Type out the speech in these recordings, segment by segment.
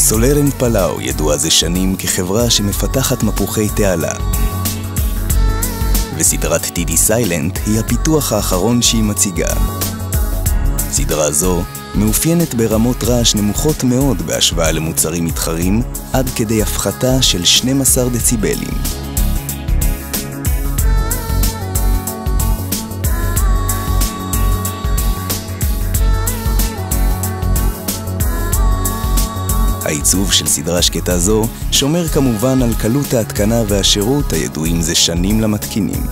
סולרנד פלאו ידועה זה שנים כחברה שמפתחת מפוחי תעלה. וסדרת TD Silent היא הפיתוח האחרון שהיא מציגה. סדרה זו מאופיינת ברמות רעש נמוכות מאוד בהשוואה למוצרים מתחרים, עד כדי הפחתה של 12 דציבלים. העיצוב של סדרה שקטה זו שומר כמובן על קלות ההתקנה והשירות הידועים זה שנים למתקינים.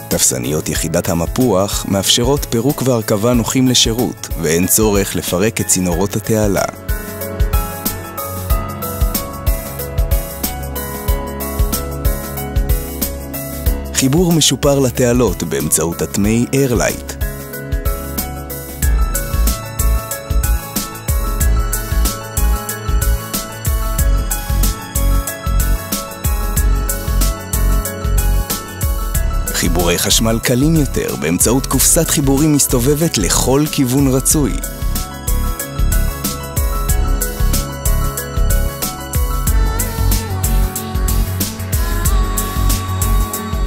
תפסניות יחידת המפוח מאפשרות פירוק והרכבה נוחים לשירות, ואין צורך לפרק את צינורות התעלה. חיבור משופר לתעלות באמצעות אטמי איירלייט. חיבורי חשמל קלים יותר באמצעות קופסת חיבורים מסתובבת לכל כיוון רצוי.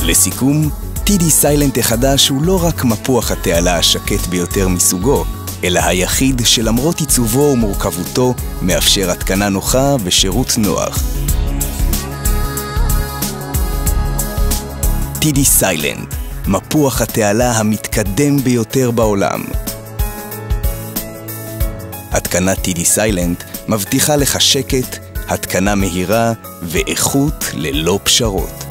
לסיכום, TD Silent החדש הוא לא רק מפוח התעלה השקט ביותר מסוגו, אלא היחיד שלמרות עיצובו ומורכבותו מאפשר התקנה נוחה ושירות נוח. TD Silent, מפוח התעלה המתקדם ביותר בעולם. התקנת TD Silent מבטיחה לך שקט, התקנה מהירה ואיכות ללא פשרות.